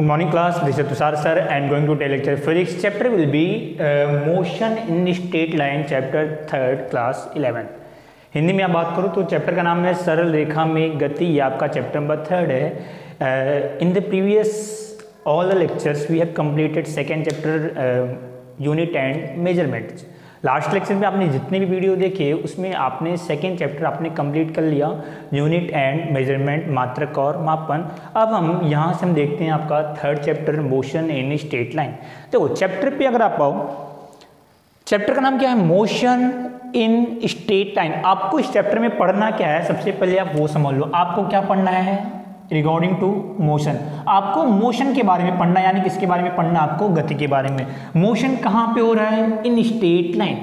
Good morning class, this is Tushar sir and going to tell lecture physics. Chapter will be motion in straight line, chapter 3rd class 11. Hindi में आप बात करूँ तो chapter का नाम है सरल रेखा में गति, ये आपका चैप्टर नंबर 3rd है. In the previous all the lectures we have completed second chapter unit and measurements. Last lecture में आपने जितने भी वीडियो देखे उसमें आपने सेकेंड चैप्टर आपने कंप्लीट कर लिया, यूनिट एंड मेजरमेंट, मात्रक और मापन. अब हम यहाँ से हम देखते हैं आपका third chapter motion in straight line. देखो चैप्टर पे अगर आप आओ, चैप्टर का नाम क्या है, मोशन इन स्ट्रेट लाइन. आपको इस चैप्टर में पढ़ना क्या है, सबसे पहले आप वो समझ लो. आपको क्या पढ़ना है रिगार्डिंग टू मोशन, आपको मोशन के बारे में पढ़ना, यानी किसके बारे में पढ़ना, आपको गति के बारे में. मोशन कहाँ पे हो रहा है, इन स्ट्रेट लाइन.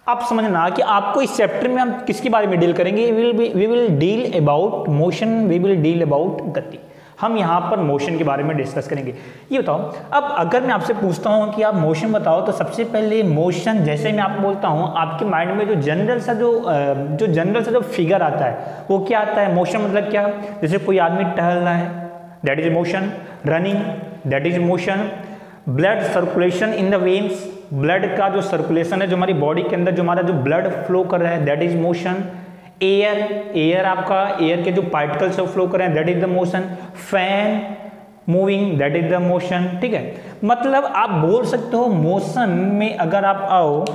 आप समझना कि आपको इस चैप्टर में हम किसके बारे में डील करेंगे, we will deal about motion, we will deal about गति. हम यहाँ पर मोशन के बारे में डिस्कस करेंगे. ये बताओ, अब अगर मैं आपसे पूछता हूँ कि आप मोशन बताओ, तो सबसे पहले मोशन जैसे मैं आपको बोलता हूँ, आपके माइंड में जो जनरल सा जो फिगर आता है वो क्या आता है. मोशन मतलब क्या, जैसे कोई आदमी टहल रहा है, that is motion. Running, that is motion. Blood circulation in the veins, blood का जो सर्कुलेशन है, जो हमारी बॉडी के अंदर जो हमारा जो ब्लड फ्लो कर रहा है, दैट इज मोशन. एयर आपका, एयर के जो पार्टिकल्स फ्लो कर रहे हैं, that is the motion. Fan moving, that is the motion. ठीक है, मतलब आप बोल सकते हो मोशन में अगर आप आओ,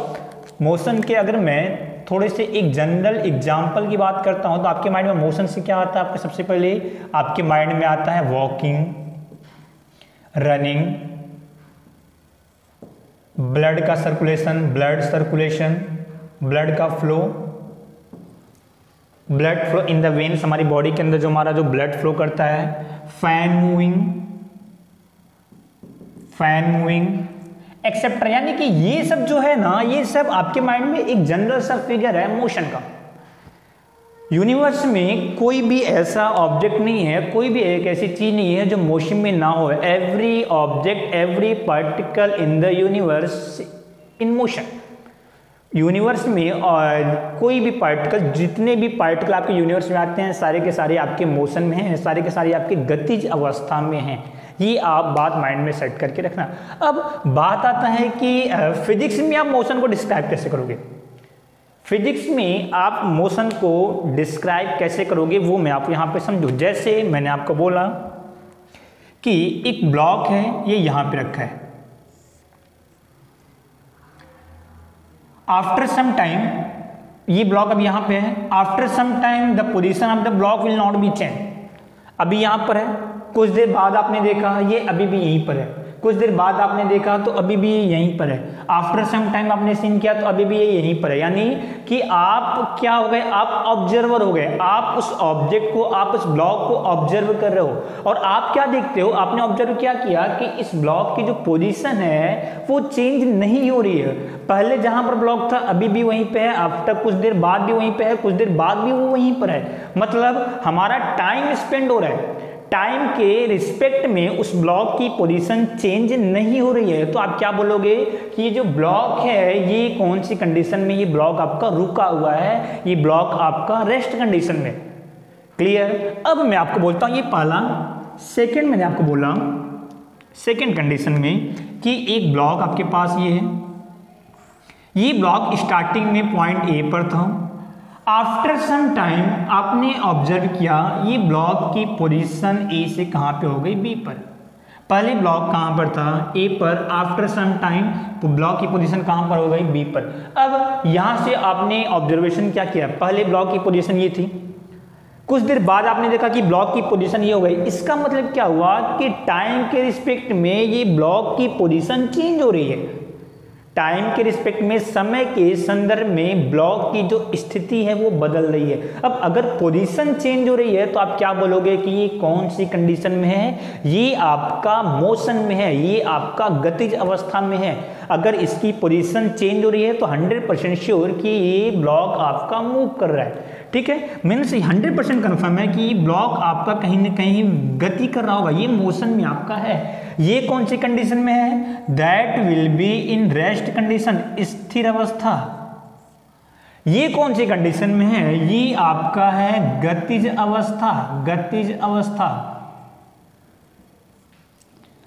मोशन के अगर मैं थोड़े से एक जनरल एग्जांपल की बात करता हूं तो आपके माइंड में मोशन से क्या आता है, आपके सबसे पहले आपके माइंड में आता है वॉकिंग, रनिंग, ब्लड का सर्कुलेशन, ब्लड का flow, blood flow in the veins, हमारी बॉडी के अंदर जो हमारा जो ब्लड फ्लो करता है. फैन मूविंग एक्सेप्टर, यानी कि ये सब जो है ना, ये सब आपके माइंड में एक जनरल सा फिगर है मोशन का. यूनिवर्स में कोई भी ऐसा ऑब्जेक्ट नहीं है, कोई भी एक ऐसी चीज नहीं है जो मोशन में ना हो. Every object, every particle in the universe in motion. Universe में और कोई भी पार्टिकल, जितने भी पार्टिकल आपके यूनिवर्स में आते हैं, सारे के सारे आपके मोशन में हैं, सारे के सारे आपके गतिज अवस्था में हैं. ये आप बात माइंड में सेट करके रखना. अब बात आता है कि फिजिक्स में आप मोशन को डिस्क्राइब कैसे करोगे. फिजिक्स में आप मोशन को डिस्क्राइब कैसे करोगे वो मैं आपको यहाँ पे समझूँ. जैसे मैंने आपको बोला कि एक ब्लॉक है, ये यहाँ पे रखा है. आफ्टर सम टाइम, ये ब्लॉक अभी यहाँ पे है. After some time the position of the block will not be change. अभी यहाँ पर है, कुछ देर बाद आपने देखा ये अभी भी यहीं पर है, कुछ देर बाद आपने देखा तो अभी भी यहीं पर है. आफ्टर सम टाइम आपने सीन किया तो अभी भी ये यहीं पर है. यानी कि आप क्या हो गए, आप ऑब्जर्वर हो गए. आप उस ऑब्जेक्ट को, आप उस ब्लॉक को ऑब्जर्व कर रहे हो और आप क्या देखते हो, आपने ऑब्जर्व क्या किया कि इस ब्लॉक की जो पोजीशन है वो चेंज नहीं हो रही है. पहले जहां पर ब्लॉक था अभी भी वहीं पे है, आफ्टर कुछ देर बाद भी वहीं पे है, कुछ देर बाद भी वो वहीं पर है. मतलब हमारा टाइम स्पेंड हो रहा है, टाइम के रिस्पेक्ट में उस ब्लॉक की पोजीशन चेंज नहीं हो रही है. तो आप क्या बोलोगे कि ये जो ब्लॉक है ये कौन सी कंडीशन में, ये ब्लॉक आपका रुका हुआ है, ये ब्लॉक आपका रेस्ट कंडीशन में. क्लियर. अब मैं आपको बोलता हूं ये पहला. सेकंड मैंने आपको बोला सेकंड कंडीशन में कि एक ब्लॉक आपके पास ये है, ये ब्लॉक स्टार्टिंग में पॉइंट ए पर था. आफ्टर सम टाइम आपने ऑब्जर्व किया ये ब्लॉक की पोजीशन ए से कहाँ पे हो गई, बी पर. पहले ब्लॉक कहाँ पर था, ए पर. आफ्टर सम टाइम तो ब्लॉक की पोजीशन कहाँ पर हो गई, बी पर. अब यहाँ से आपने ऑब्जर्वेशन क्या किया, पहले ब्लॉक की पोजीशन ये थी, कुछ देर बाद आपने देखा कि ब्लॉक की पोजीशन ये हो गई. इसका मतलब क्या हुआ कि टाइम के रिस्पेक्ट में ये ब्लॉक की पोजीशन चेंज हो रही है. टाइम के रिस्पेक्ट में, समय के संदर्भ में ब्लॉक की जो स्थिति है वो बदल रही है. अब अगर पोजीशन चेंज हो रही है तो आप क्या बोलोगे कि ये कौन सी कंडीशन में है, ये आपका मोशन में है, ये आपका गतिज अवस्था में है. अगर इसकी पोजीशन चेंज हो रही है तो 100% श्योर कि ये ब्लॉक आपका मूव कर रहा है. ठीक है, मीन्स 100% कन्फर्म है कि ये ब्लॉक आपका कहीं ना कहीं गति कर रहा होगा, ये मोशन में आपका है. ये कौन सी कंडीशन में है, that will be in rest condition, स्थिर अवस्था. ये कौन सी कंडीशन में है, ये आपका है गतिज अवस्था.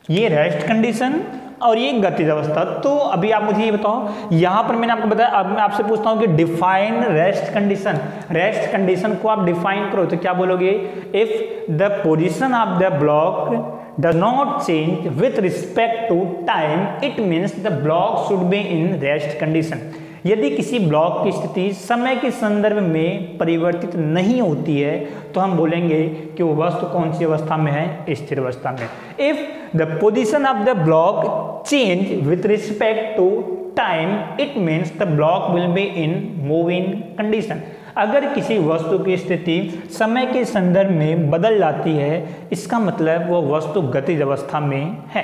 ये रेस्ट कंडीशन और ये गतिज अवस्था। तो अभी आप मुझे ये बताओ, यहां पर मैंने आपको बताया, अब मैं आपसे पूछता हूं कि define rest condition. Rest condition को आप डिफाइन करो तो क्या बोलोगे? If the position of the block does not change with respect to time, it means the block should be in rest condition। यदि किसी ब्लॉक की स्थिति समय के संदर्भ में परिवर्तित नहीं होती है तो हम बोलेंगे कि वो वस्तु कौन सी अवस्था में है? स्थिर अवस्था में। If the position of the block change with respect to time, it means the block will be in moving condition. अगर किसी वस्तु की स्थिति समय के संदर्भ में बदल जाती है, इसका मतलब वो वस्तु गतिज अवस्था में है।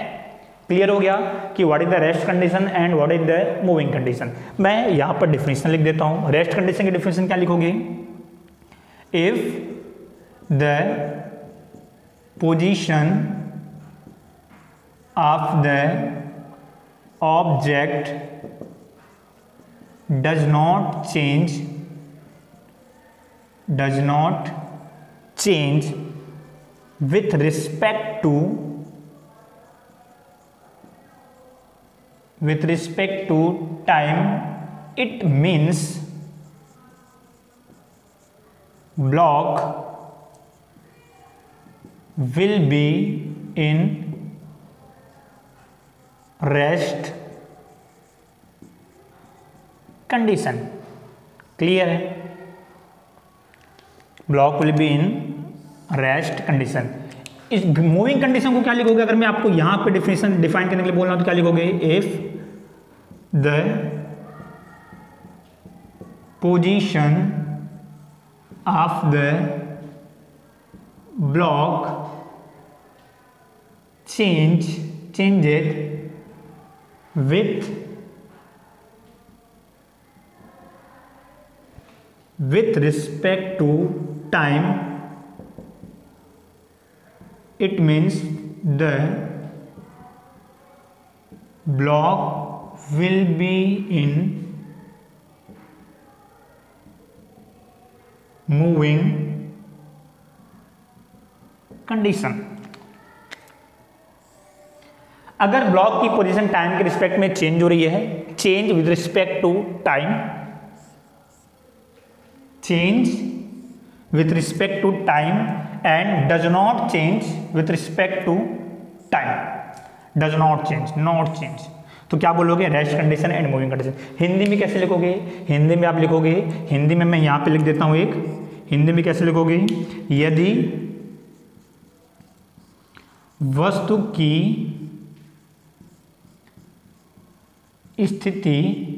क्लियर हो गया कि what is the rest condition and what is the moving condition. मैं यहां पर डिफिनेशन लिख देता हूं। रेस्ट कंडीशन की डिफिनेशन क्या लिखोगे? If the position of the object does not change with respect to time, it means block will be in rest condition। Clear है? Block will be in rest condition. इस moving condition को क्या लिखोगे? अगर मैं आपको यहां पे डिफिनेशन डिफाइन करने के लिए बोल रहा हूं तो क्या लिखोगे? If the position of the block changed with respect to time, it means the block will be in moving condition। अगर ब्लॉक की पोजीशन टाइम के रिस्पेक्ट में चेंज हो रही है, change with respect to time, change with respect to time and does not change with respect to time, does not change, तो क्या बोलोगे? Rest condition and moving condition. Hindi में कैसे लिखोगे? हिंदी में आप लिखोगे, हिंदी में मैं यहां पे लिख देता हूं एक, हिंदी में कैसे लिखोगे? यदि वस्तु की स्थिति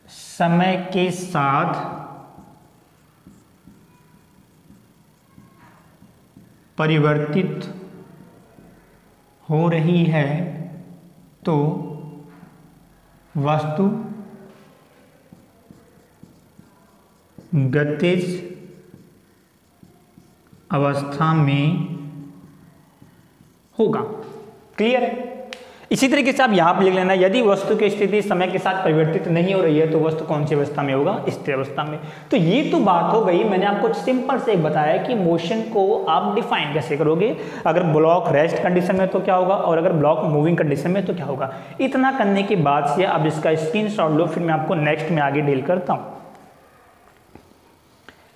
समय के साथ परिवर्तित हो रही है तो वस्तु गतिज अवस्था में होगा। क्लियर है? इसी तरीके से आप यहां पर लिख लेना, यदि वस्तु की स्थिति समय के साथ परिवर्तित नहीं हो रही है तो वस्तु कौन सी अवस्था में होगा? स्थिर अवस्था में। तो ये तो बात हो गई, मैंने आपको सिंपल से बताया कि मोशन को आप डिफाइन कैसे करोगे। अगर ब्लॉक रेस्ट कंडीशन में तो क्या होगा और अगर ब्लॉक मूविंग कंडीशन में तो क्या होगा। इतना करने के बाद से आप इसका स्क्रीनशॉट लो, फिर मैं आपको नेक्स्ट में आगे डील करता हूं।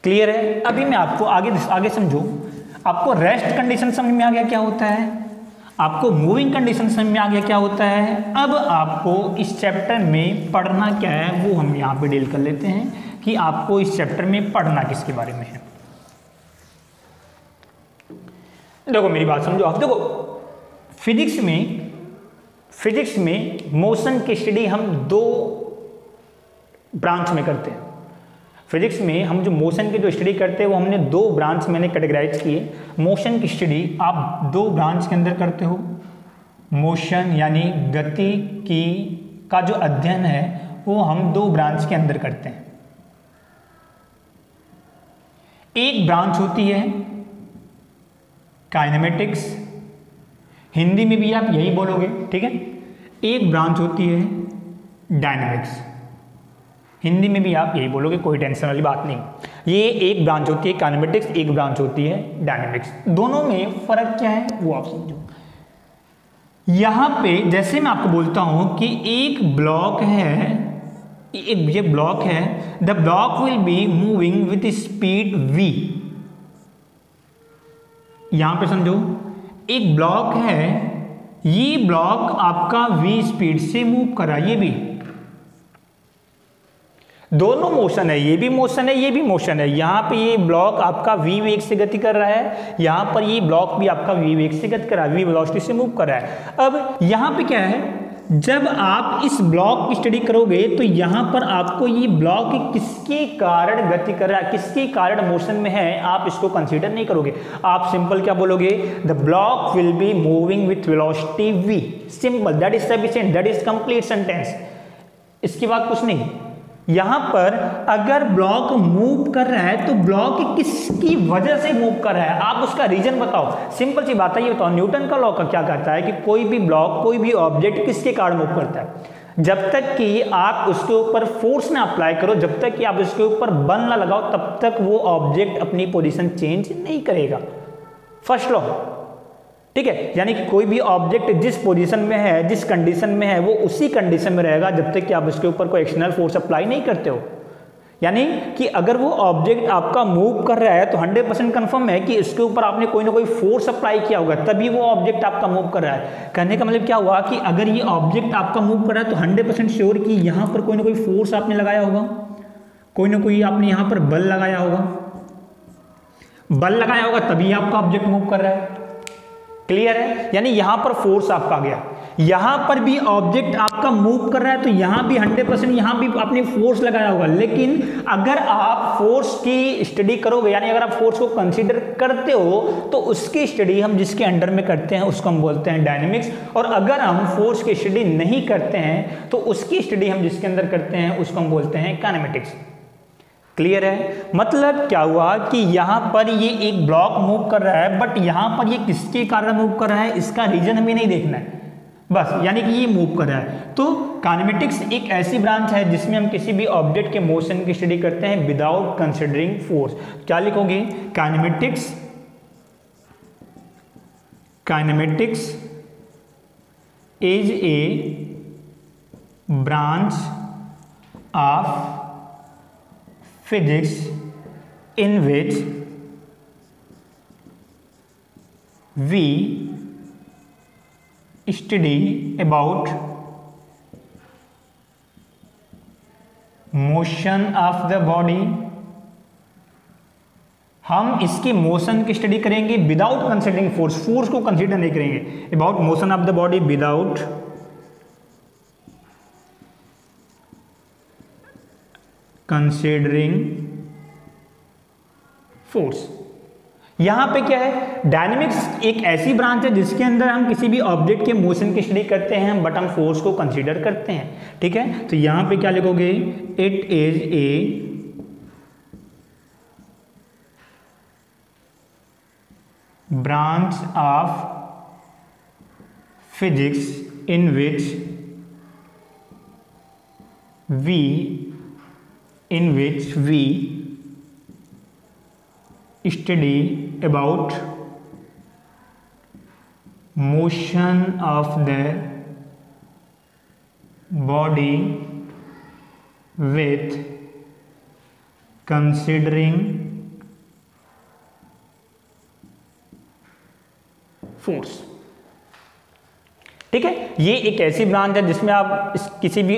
क्लियर है? अभी मैं आपको आगे समझो। आपको रेस्ट कंडीशन समझ में आ गया क्या होता है, आपको मूविंग कंडीशन समझ में आ गया क्या होता है। अब आपको इस चैप्टर में पढ़ना क्या है वो हम यहाँ पे डील कर लेते हैं कि आपको इस चैप्टर में पढ़ना किसके बारे में है। देखो मेरी बात समझो आप। देखो फिजिक्स में मोशन की स्टडी हम दो ब्रांच में करते हैं। फिजिक्स में हम जो मोशन की जो स्टडी करते हैं वो हमने दो ब्रांच मैंने कैटेगराइज किए। मोशन की स्टडी आप दो ब्रांच के अंदर करते हो। मोशन यानी गति की का जो अध्ययन है वो हम दो ब्रांच के अंदर करते हैं। एक ब्रांच होती है काइनेमेटिक्स, हिंदी में भी आप यही बोलोगे, ठीक है। एक ब्रांच होती है डायनामिक्स, हिंदी में भी आप यही बोलोगे, कोई टेंशन वाली बात नहीं। ये एक ब्रांच होती है काइनेमेटिक्स, एक ब्रांच होती है डायनेमिक्स। दोनों में फर्क क्या है वो आप समझो। यहां पे जैसे मैं आपको बोलता हूं कि एक ब्लॉक है, ये ब्लॉक है, the block will be moving with speed v। यहां पे समझो एक ब्लॉक है, ये ब्लॉक आपका v स्पीड से मूव कर रहा है, ये भी दोनों मोशन है, ये भी मोशन है, ये भी मोशन है। यहां पे ये ब्लॉक आपका v वेग से गति कर रहा है, यहां पर ये ब्लॉक भी आपका v वेग से गति कर रहा है, v वेलोसिटी से मूव कर रहा है। अब यहां पे क्या है, जब आप इस ब्लॉक की स्टडी करोगे तो यहां पर आपको ये ब्लॉक किसके कारण गति कर रहा है, किसके कारण मोशन में है, आप इसको कंसीडर नहीं करोगे। आप सिंपल क्या बोलोगे, the block will be moving with velocity v। Simple, that is sufficient, that is complete sentence. इसके बाद कुछ नहीं। यहां पर अगर ब्लॉक मूव कर रहा है तो ब्लॉक किसकी वजह से मूव कर रहा है, आप उसका रीजन बताओ। सिंपल सी बात है, ये बताओ न्यूटन का लॉ का क्या कहता है कि कोई भी ब्लॉक, कोई भी ऑब्जेक्ट किसके कारण मूव करता है। जब तक कि आप उसके ऊपर फोर्स ना अप्लाई करो, जब तक कि आप उसके ऊपर बल ना लगाओ, तब तक वो ऑब्जेक्ट अपनी पोजीशन चेंज नहीं करेगा। फर्स्ट लॉ, ठीक है। यानी कि कोई भी ऑब्जेक्ट जिस पोजीशन में है, जिस कंडीशन में है, वो उसी कंडीशन में रहेगा जब तक कि आप उसके ऊपर कोई एक्सटर्नल फोर्स अप्लाई नहीं करते हो। यानी कि अगर वो ऑब्जेक्ट आपका मूव कर रहा है तो 100% कंफर्म है कि इसके ऊपर आपने कोई ना कोई फोर्स अप्लाई किया होगा, तभी वो ऑब्जेक्ट आपका मूव कर रहा है। कहने का मतलब क्या हुआ कि अगर ये ऑब्जेक्ट आपका मूव कर रहा है तो 100% श्योर कि यहाँ पर कोई ना कोई फोर्स आपने लगाया होगा, कोई ना कोई आपने यहाँ पर बल लगाया होगा, बल लगाया होगा तभी आपका ऑब्जेक्ट मूव कर रहा है। क्लियर है। यानी यहां पर फोर्स आपका आ गया, यहां पर भी ऑब्जेक्ट आपका मूव कर रहा है तो यहां भी 100% यहां भी आपने फोर्स लगाया होगा। लेकिन अगर आप फोर्स की स्टडी करोगे, यानी अगर आप फोर्स को कंसीडर करते हो, तो उसकी स्टडी हम जिसके अंडर में करते हैं उसको हम बोलते हैं डायनेमिक्स। और अगर हम फोर्स की स्टडी नहीं करते हैं तो उसकी स्टडी हम जिसके अंदर करते हैं उसको हम बोलते हैं काइनेमेटिक्स। क्लियर है। मतलब क्या हुआ कि यहां पर ये एक ब्लॉक मूव कर रहा है, बट यहां पर ये किसके कारण मूव कर रहा है इसका रीजन हमें नहीं देखना है बस, यानी कि ये मूव कर रहा है। तो काइनेमेटिक्स एक ऐसी ब्रांच है जिसमें हम किसी भी ऑब्जेक्ट के मोशन की स्टडी करते हैं विदाउट कंसिडरिंग फोर्स। क्या लिखोगे, kinematics is a branch of physics in which we study about motion of the body। हम इसके मोशन की स्टडी करेंगे विदाउट कंसिडरिंग फोर्स, फोर्स को कंसीडर नहीं करेंगे। About motion of the body without considering force. यहां पे क्या है, डायनेमिक्स एक ऐसी ब्रांच है जिसके अंदर हम किसी भी ऑब्जेक्ट के मोशन की स्टडी करते हैं बट हम फोर्स को कंसीडर करते हैं। ठीक है, तो यहां पे क्या लिखोगे, it is a branch of physics in which we study about motion of the body with considering force। ठीक है, ये एक ऐसी ब्रांच है जिसमें आप किसी भी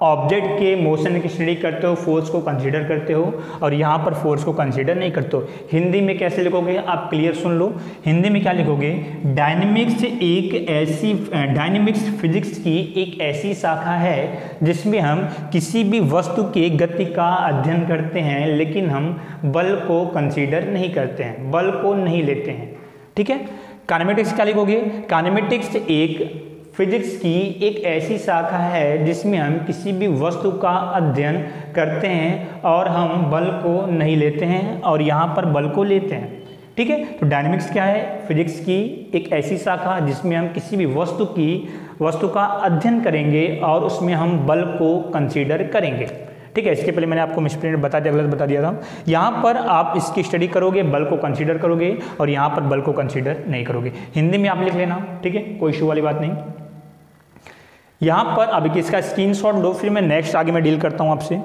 ऑब्जेक्ट के मोशन की स्टडी करते हो, फोर्स को कंसीडर करते हो, और यहाँ पर फोर्स को कंसीडर नहीं करते हो। हिंदी में कैसे लिखोगे आप क्लियर सुन लो, हिंदी में क्या लिखोगे, डायनेमिक्स फिजिक्स की एक ऐसी शाखा है जिसमें हम किसी भी वस्तु के गति का अध्ययन करते हैं लेकिन हम बल को कंसीडर नहीं करते हैं, बल को नहीं लेते हैं। ठीक है, काइनेमेटिक्स क्या लिखोगे, काइनेमेटिक्स एक फिजिक्स की एक ऐसी शाखा है जिसमें हम किसी भी वस्तु का अध्ययन करते हैं और हम बल को नहीं लेते हैं और यहाँ पर बल को लेते हैं। ठीक है, तो डायनेमिक्स क्या है, फिजिक्स की एक ऐसी शाखा जिसमें हम किसी भी वस्तु का अध्ययन करेंगे और उसमें हम बल को कंसीडर करेंगे। ठीक है, इसके पहले मैंने आपको मिसप्रिंट बता दिया, गलत बता दिया था। यहाँ पर आप इसकी स्टडी करोगे, बल को कंसीडर करोगे, और यहाँ पर बल को कंसीडर नहीं करोगे। हिंदी में आप लिख लेना, ठीक है, कोई इशू वाली बात नहीं। यहाँ पर अभी इसका स्क्रीनशॉट लो, फिर मैं नेक्स्ट आगे मैं डील करता हूँ आपसे।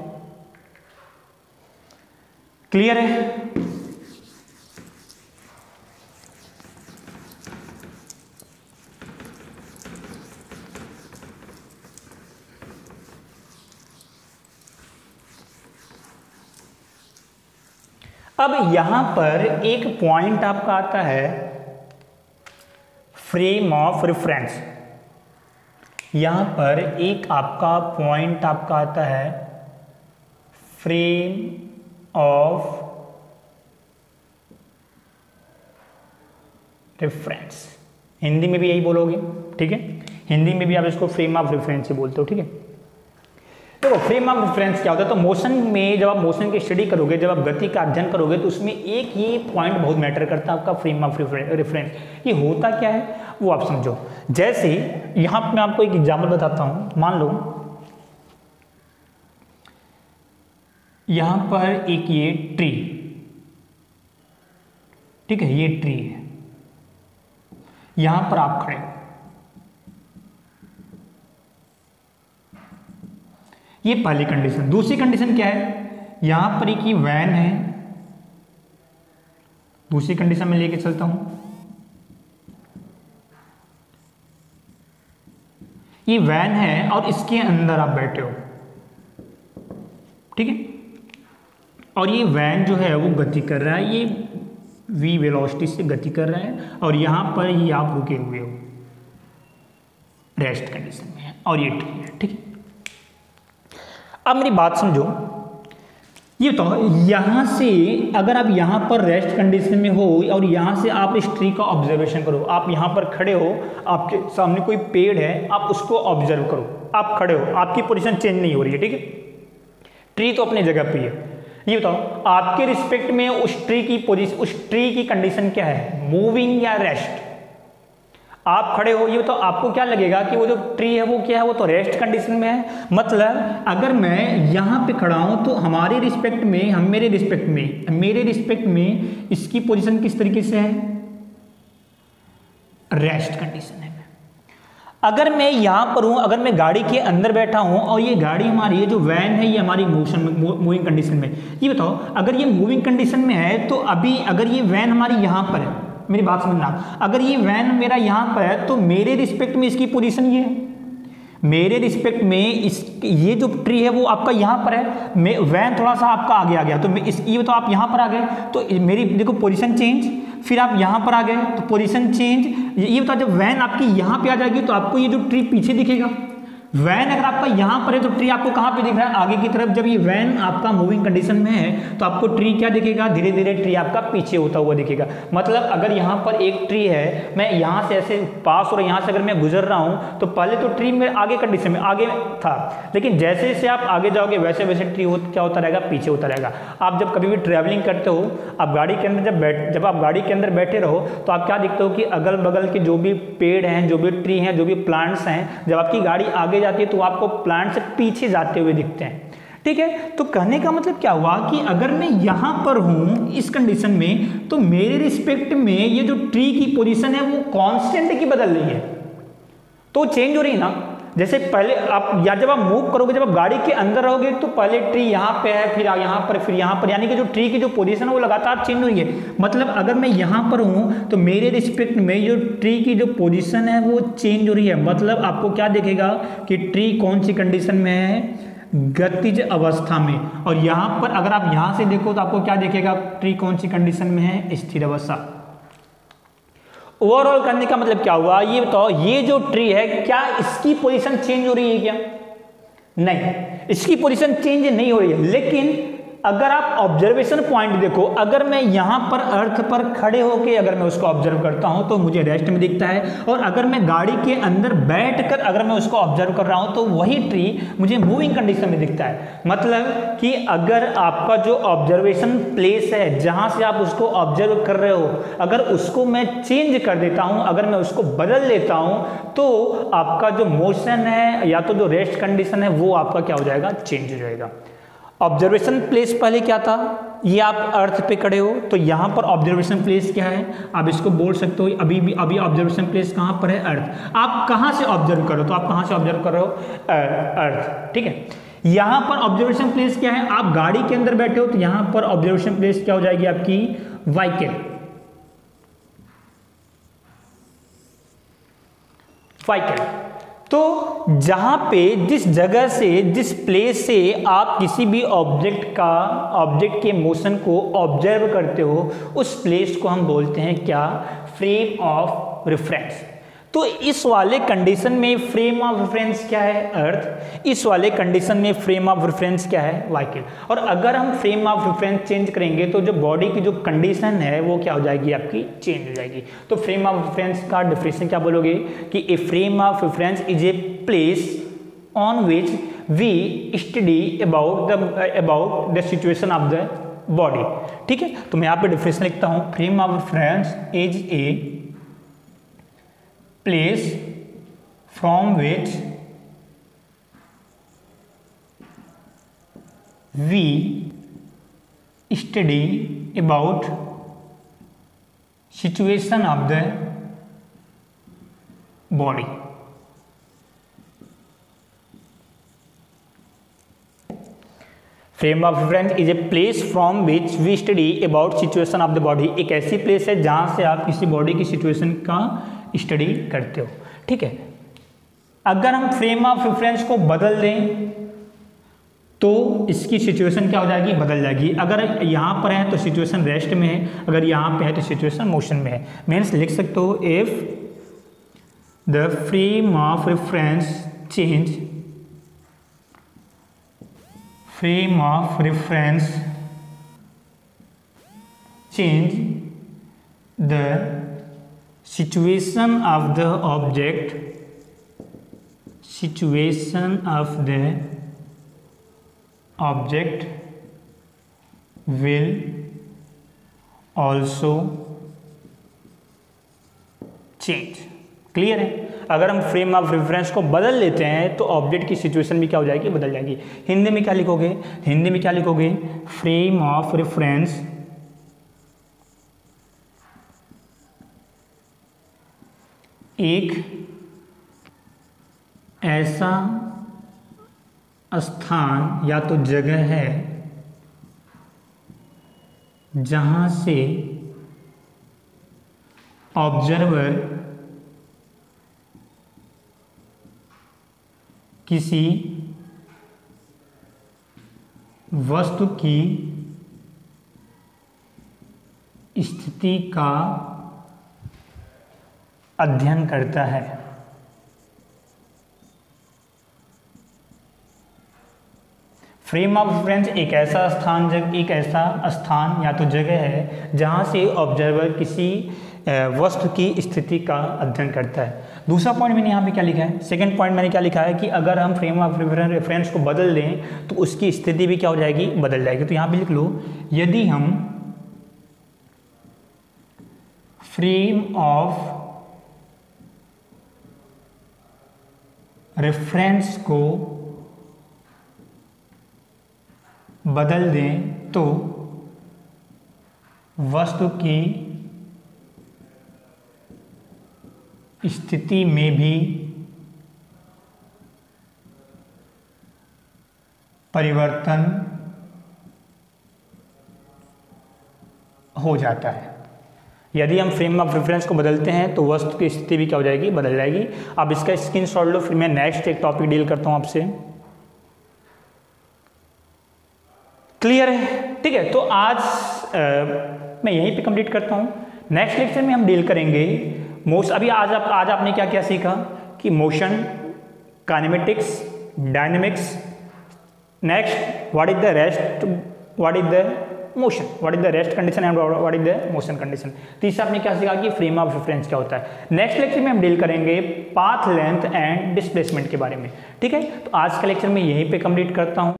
क्लियर है? अब यहां पर एक पॉइंट आपका आता है फ्रेम ऑफ रेफरेंस। यहां पर एक आपका पॉइंट आपका आता है फ्रेम ऑफ रेफरेंस। हिंदी में भी यही बोलोगे, ठीक है, हिंदी में भी आप इसको फ्रेम ऑफ रेफरेंस ही बोलते हो, ठीक है। देखो फ्रेम ऑफ रेफरेंस क्या होता है, तो मोशन में जब आप मोशन की स्टडी करोगे, जब आप गति का अध्ययन करोगे, तो उसमें एक ये पॉइंट बहुत मैटर करता है, आपका फ्रेम ऑफ रेफरेंस। ये होता क्या है वो आप समझो। जैसे यहां मैं आपको एक एग्जाम्पल बताता हूं। मान लो यहां पर एक ये ट्री, ठीक है, ये ट्री है, यहां पर आप खड़े हो, ये पहली कंडीशन। दूसरी कंडीशन क्या है, यहां पर एक ये वैन है, दूसरी कंडीशन में लेके चलता हूं, ये वैन है और इसके अंदर आप बैठे हो, ठीक है, और ये वैन जो है वो गति कर रहा है, ये v वेलोसिटी से गति कर रहा है, और यहां पर ये आप रुके हुए हो, रेस्ट कंडीशन में है, और ये ट्री है, ठीक है। अब मेरी बात समझो, ये तो यहां से अगर आप यहां पर रेस्ट कंडीशन में हो और यहां से आप इस ट्री का ऑब्जर्वेशन करो, आप यहां पर खड़े हो, आपके सामने कोई पेड़ है, आप उसको ऑब्जर्व करो, आप खड़े हो, आपकी पोजीशन चेंज नहीं हो रही है, ठीक है, ट्री तो अपनी जगह पे है। ये बताओ आपके रिस्पेक्ट में उस ट्री की पोजीशन, उस ट्री की कंडीशन क्या है, मूविंग या रेस्ट? आप खड़े हो, ये बताओ आपको क्या लगेगा कि वो जो ट्री है वो क्या है, वो तो रेस्ट कंडीशन में है। मतलब अगर मैं यहां पे खड़ा हूं तो हमारे रिस्पेक्ट में, मेरे रिस्पेक्ट में इसकी पोजीशन किस तरीके से है, रेस्ट कंडीशन है। अगर मैं यहां पर हूं, अगर मैं गाड़ी के अंदर बैठा हूं और ये गाड़ी हमारी, ये जो वैन है, ये हमारी मूविंग कंडीशन में, ये बताओ अगर ये मूविंग कंडीशन में है तो अभी अगर ये वैन हमारी यहां पर है, मेरी बात समझना, अगर ये वैन मेरा यहां पर है तो मेरे रिस्पेक्ट में इसकी पोजीशन ये है, मेरे रिस्पेक्ट में इस ये जो ट्री है वो आपका यहां पर है, मैं वैन थोड़ा सा आपका आगे आ गया तो मैं इस, ये तो आप यहां पर आ गए तो मेरी देखो पोजीशन चेंज, फिर आप यहां पर आ गए तो पोजीशन चेंज। ये बताओ जब वैन आपकी यहां पे आ जाएगी तो आपको ये जो ट्री पीछे दिखेगा, वैन अगर आपका यहां पर है तो ट्री आपको कहां पे दिख रहा है, आगे की तरफ। जब ये वैन आपका मूविंग कंडीशन में है तो आपको ट्री क्या दिखेगा, धीरे धीरे ट्री आपका पीछे होता हुआ दिखेगा। मतलब अगर यहां पर एक ट्री है, मैं यहां से ऐसे पास और यहां से अगर मैं गुजर रहा हूं तो पहले तो ट्री में आगे कंडीशन में आगे था, लेकिन जैसे जैसे आप आगे जाओगे वैसे वैसे ट्री क्या होता रहेगा, पीछे होता रहेगा। आप जब कभी भी ट्रैवलिंग करते हो, आप गाड़ी के अंदर जब आप गाड़ी के अंदर बैठे रहो तो आप क्या दिखते हो कि अगल बगल के जो भी पेड़ हैं, जो भी ट्री हैं, जो भी प्लांट्स हैं, जब आपकी गाड़ी आगे जाती है तो आपको प्लांट से पीछे जाते हुए दिखते हैं, ठीक है। तो कहने का मतलब क्या हुआ कि अगर मैं यहां पर हूं इस कंडीशन में तो मेरे रिस्पेक्ट में ये जो ट्री की पोजीशन है वो कांस्टेंट की बदल रही है, तो चेंज हो रही है ना। जैसे पहले आप या जब आप मूव करोगे, जब आप गाड़ी के अंदर रहोगे तो पहले ट्री यहाँ पे है, फिर यहाँ पर, फिर यहाँ पर, यानी कि जो ट्री की जो पोजीशन है वो लगातार चेंज हो रही है। मतलब अगर मैं यहाँ पर हूँ तो मेरे रिस्पेक्ट में जो ट्री की जो पोजीशन है वो चेंज हो रही है। मतलब आपको क्या दिखेगा कि ट्री कौन सी कंडीशन में है, गतिज अवस्था में, और यहाँ पर अगर आप यहाँ से देखो तो आपको क्या दिखेगा, ट्री कौन सी कंडीशन में है, स्थिर अवस्था। ओवरऑल करने का मतलब क्या हुआ, ये बताओ ये जो ट्री है क्या इसकी पोजीशन चेंज हो रही है क्या? नहीं, इसकी पोजीशन चेंज नहीं हो रही है। लेकिन अगर आप ऑब्जर्वेशन पॉइंट देखो, अगर मैं यहां पर अर्थ पर खड़े होकर अगर मैं उसको ऑब्जर्व करता हूं तो मुझे रेस्ट में दिखता है, और अगर मैं गाड़ी के अंदर बैठकर अगर मैं उसको ऑब्जर्व कर रहा हूं तो वही ट्री मुझे मूविंग कंडीशन में दिखता है। मतलब कि अगर आपका जो ऑब्जर्वेशन प्लेस है जहां से आप उसको ऑब्जर्व कर रहे हो, अगर उसको मैं चेंज कर देता हूं, अगर मैं उसको बदल लेता हूं तो आपका जो मोशन है या तो जो रेस्ट कंडीशन है वो आपका क्या हो जाएगा, चेंज हो जाएगा। ऑब्जर्वेशन प्लेस पहले क्या था, ये आप अर्थ पे खड़े हो तो यहाँ पर ऑब्जर्वेशन प्लेस क्या है, आप इसको बोल सकते हो अभी ऑब्जर्वेशन प्लेस कहाँ पर है, अर्थ। आप कहाँ से ऑब्जर्व करो, तो आप कहाँ से ऑब्जर्व कर रहे हो, अर्थ, ठीक है। यहाँ पर ऑब्जर्वेशन प्लेस क्या है, आप गाड़ी के अंदर बैठे हो तो यहाँ पर ऑब्जर्वेशन प्लेस क्या हो जाएगी आपकी, व्हीकल, तो जहां पे जिस जगह से, जिस प्लेस से आप किसी भी ऑब्जेक्ट के मोशन को ऑब्जर्व करते हो, उस प्लेस को हम बोलते हैं क्या, फ्रेम ऑफ रेफरेंस। तो इस वाले कंडीशन में फ्रेम ऑफ रेफरेंस क्या है, अर्थ। इस वाले कंडीशन में फ्रेम ऑफ रेफरेंस क्या है, व्हीकल। और अगर हम फ्रेम ऑफ रेफरेंस चेंज करेंगे तो जो बॉडी की जो कंडीशन है वो क्या हो जाएगी आपकी, चेंज हो जाएगी। तो फ्रेम ऑफ रेफरेंस का डेफिनेशन क्या बोलोगे कि a frame of reference is a place on which we study about the situation of the body, ठीक है। तो मैं यहाँ पे डेफिनेशन लिखता हूँ, frame of reference is a place from which we study about situation of the body। Frame of reference is a place from which we study about situation of the body. एक ऐसी place है जहां से आप किसी body की situation का study करते हो, ठीक है। अगर हम फ्रेम ऑफ रेफरेंस को बदल दें तो इसकी सिचुएशन क्या हो जाएगी, बदल जाएगी। अगर यहाँ पर है तो सिचुएशन रेस्ट में है, अगर यहाँ पे है तो सिचुएशन मोशन में है। मीन्स लिख सकते हो if the frame of reference change, frame of reference change the situation of the object, situation of the object will also change। Clear है। अगर हम फ्रेम ऑफ रेफरेंस को बदल लेते हैं तो ऑब्जेक्ट की सिचुएशन भी क्या हो जाएगी, बदल जाएगी। हिंदी में क्या लिखोगे, हिंदी में क्या लिखोगे, फ्रेम ऑफ रेफरेंस एक ऐसा स्थान या तो जगह है जहां से ऑब्जर्वर किसी वस्तु की स्थिति का अध्ययन करता है। फ्रेम ऑफ रेफरेंस एक ऐसा स्थान या तो जगह है जहां से ऑब्जर्वर किसी वस्तु की स्थिति का अध्ययन करता है। दूसरा पॉइंट मैंने यहाँ पे क्या लिखा है, सेकंड पॉइंट मैंने क्या लिखा है कि अगर हम फ्रेम ऑफ रेफरेंस को बदल दें तो उसकी स्थिति भी क्या हो जाएगी, बदल जाएगी। तो यहाँ पे लिख लो, यदि हम फ्रेम ऑफ रेफरेंस को बदल दें तो वस्तु की स्थिति में भी परिवर्तन हो जाता है। यदि हम फ्रेम ऑफ रेफरेंस को बदलते हैं तो वस्तु की स्थिति भी क्या हो जाएगी, बदल जाएगी। आप इसका स्क्रीनशॉट लो, फिर मैं नेक्स्ट एक टॉपिक डील करता हूं आपसे। क्लियर है, ठीक है। तो आज मैं यहीं पे कंप्लीट करता हूं। नेक्स्ट लेक्चर में हम डील करेंगे अभी आज आपने क्या क्या सीखा कि motion, kinematics, dynamics. Next what is the rest, what is the motion, what is the rest condition and what is the motion condition. तीसरा आपने क्या सीखा कि फ्रेम ऑफ रेफरेंस क्या होता है। नेक्स्ट लेक्चर में हम डील करेंगे पाथ लेंथ एंड डिस्प्लेसमेंट के बारे में, ठीक है। तो आज का लेक्चर मैं यहीं पे कंप्लीट करता हूं।